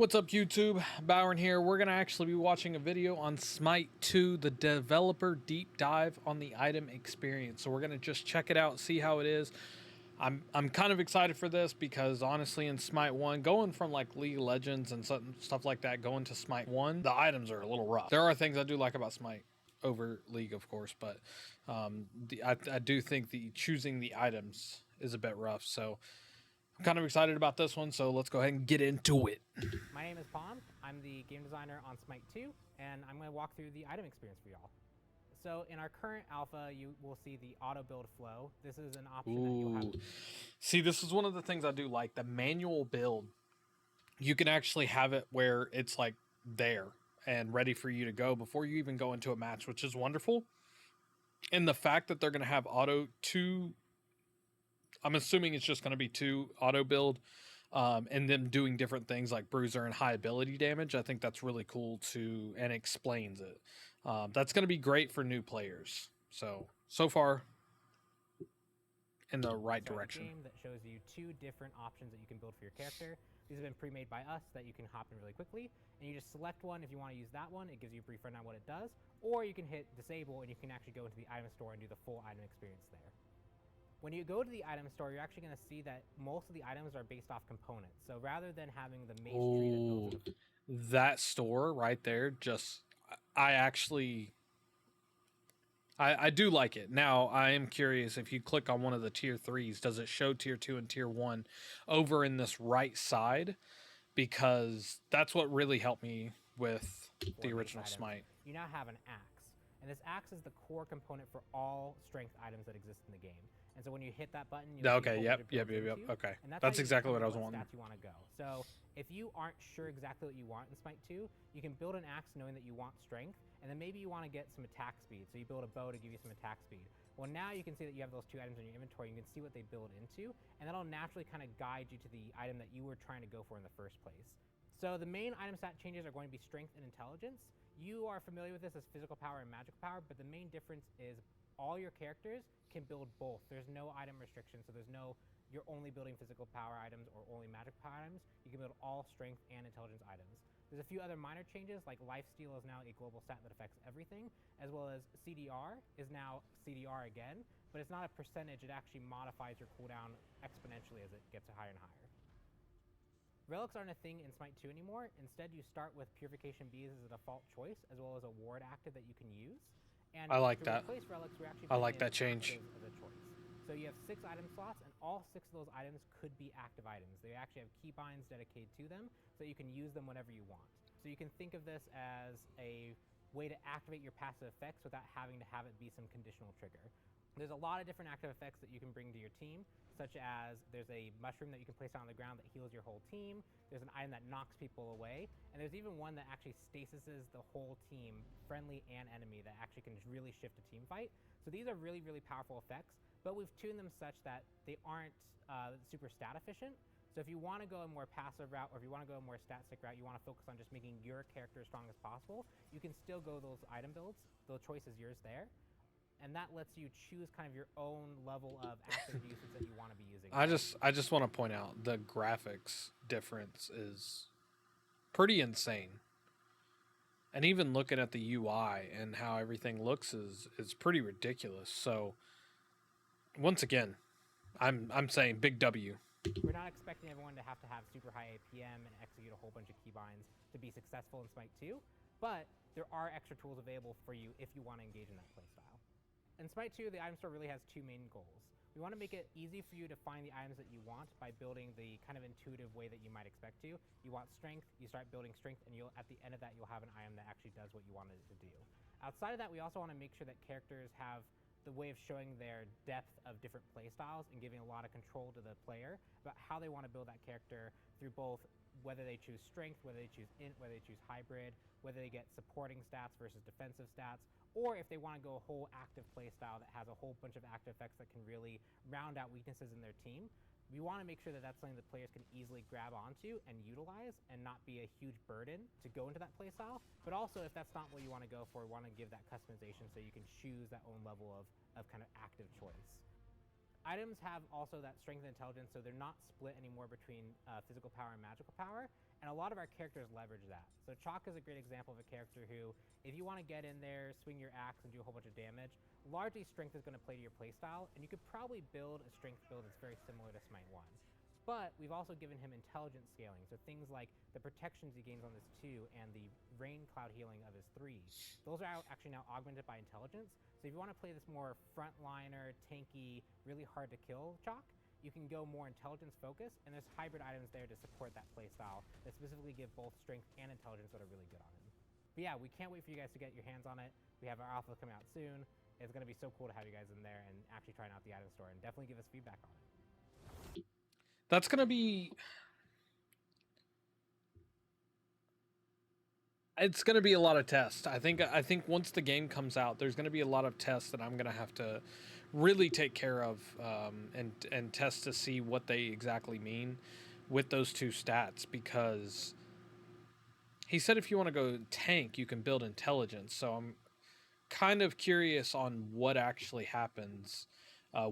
What's up YouTube? Balran here. We're going to actually be watching a video on Smite 2, the developer deep dive on the item experience. So we're going to just check it out, see how it is. I'm kind of excited for this because honestly in Smite 1, going from like League of Legends and stuff like that, going to Smite 1, the items are a little rough. There are things I do like about Smite over League, of course, but I do think the choosing the items is a bit rough. So I'm kind of excited about this one, so let's go ahead and get into it. My name is Pom. I'm the game designer on Smite 2, and I'm going to walk through the item experience for y'all. So in our current alpha, you will see the auto build flow. This is an option that you'll have. See, this is one of the things I do like. The manual build, you can actually have it where it's like there and ready for you to go before you even go into a match, which is wonderful. And the fact that they're going to have auto two, I'm assuming it's just going to be two auto build, and them doing different things like bruiser and high ability damage. I think that's really cool too, and explains it. That's going to be great for new players. So far in the right direction. Game that shows you two different options that you can build for your character. These have been pre-made by us that you can hop in really quickly, and you just select one. If you want to use that one, it gives you a brief rundown on what it does, or you can hit disable and you can actually go into the item store and do the full item experience there. When you go to the item store, you're actually going to see that most of the items are based off components. So rather than having the mace tree that builds that store right there, just I do like it. Now, I am curious, if you click on one of the tier 3s, does it show tier 2 and tier 1 over in this right side? Because that's what really helped me with the original Smite. You now have an axe, and this axe is the core component for all strength items that exist in the game. And so when you hit that button, okay, yep. Okay, that's exactly what I was wanting. Stats you want to go. So if you aren't sure exactly what you want in Smite 2, you can build an axe knowing that you want strength, and then maybe you want to get some attack speed. So you build a bow to give you some attack speed. Well, now you can see that you have those two items in your inventory. You can see what they build into, and that'll naturally kind of guide you to the item that you were trying to go for in the first place. So the main item stat changes are going to be strength and intelligence. You are familiar with this as physical power and magical power, but the main difference is all your characters can build both. There's no item restriction, so there's no you're only building physical power items or only magic power items. You can build all strength and intelligence items. There's a few other minor changes, like lifesteal is now a global stat that affects everything, as well as CDR is now CDR again, but it's not a percentage. It actually modifies your cooldown exponentially as it gets higher and higher. Relics aren't a thing in Smite 2 anymore. Instead, you start with Purification Bees as a default choice, as well as a ward active that you can use. And I like that. Replace relics, we're actually I like that change. As a choice. So you have 6 item slots, and all 6 of those items could be active items. They actually have keybinds dedicated to them, so you can use them whenever you want. So you can think of this as a way to activate your passive effects without having to have it be some conditional trigger. There's a lot of different active effects that you can bring to your team, such as there's a mushroom that you can place on the ground that heals your whole team. There's an item that knocks people away. And there's even one that actually stasises the whole team, friendly and enemy, that actually can really shift a team fight. So these are really, really powerful effects, but we've tuned them such that they aren't super stat efficient. So if you want to go a more passive route, or if you want to go a more stat stick route, you want to focus on just making your character as strong as possible, you can still go those item builds. The choice is yours there. And that lets you choose kind of your own level of active usage that you want to be using. I just want to point out the graphics difference is pretty insane. And even looking at the UI and how everything looks is pretty ridiculous. So once again, I'm saying big W. We're not expecting everyone to have super high APM and execute a whole bunch of keybinds to be successful in Smite 2, but there are extra tools available for you if you want to engage in that playstyle. In Smite 2, the item store really has 2 main goals. We want to make it easy for you to find the items that you want by building the kind of intuitive way that you might expect to. You want strength, you start building strength, and at the end of that, you'll have an item that actually does what you wanted it to do. Outside of that, we also want to make sure that characters have the way of showing their depth of different playstyles and giving a lot of control to the player about how they want to build that character through both whether they choose strength, whether they choose int, whether they choose hybrid, whether they get supporting stats versus defensive stats, or if they want to go a whole active playstyle that has a whole bunch of active effects that can really round out weaknesses in their team. We want to make sure that that's something that players can easily grab onto and utilize and not be a huge burden to go into that playstyle. But also, if that's not what you want to go for, we want to give that customization so you can choose that own level of kind of active choice. Items have also that strength and intelligence, so they're not split anymore between physical power and magical power. And a lot of our characters leverage that. So Chalk is a great example of a character who, if you want to get in there, swing your axe, and do a whole bunch of damage, largely strength is going to play to your playstyle, and you could probably build a strength build that's very similar to Smite 1. But we've also given him intelligence scaling, so things like the protections he gains on this 2 and the rain cloud healing of his 3. Those are actually now augmented by intelligence. So if you want to play this more frontliner, tanky, really hard to kill Chalk, you can go more intelligence focused, and there's hybrid items there to support that playstyle that specifically give both strength and intelligence that are really good on him. But yeah, we can't wait for you guys to get your hands on it. We have our alpha coming out soon. It's going to be so cool to have you guys in there and actually trying out the item store, and definitely give us feedback on it. That's going to be... It's going to be a lot of tests. I think once the game comes out, there's going to be a lot of tests that I'm going to have to really take care of, and test to see what they exactly mean with those 2 stats, because he said if you want to go tank, you can build intelligence. So I'm kind of curious on what actually happens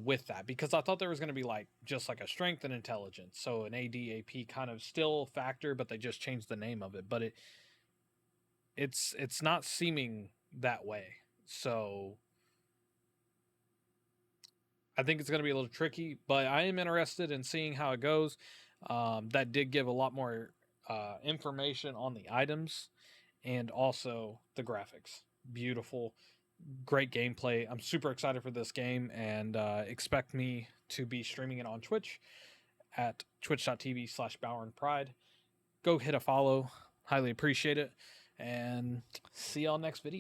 with that, because I thought there was going to be just like a strength and intelligence, so an AD/AP kind of still factor, but they just changed the name of it. But it's not seeming that way. So I think it's going to be a little tricky, but I am interested in seeing how it goes. That did give a lot more information on the items and also the graphics. Beautiful, great gameplay. I'm super excited for this game, and expect me to be streaming it on Twitch at twitch.tv/BalranPride. Go hit a follow. Highly appreciate it. And see y'all next video.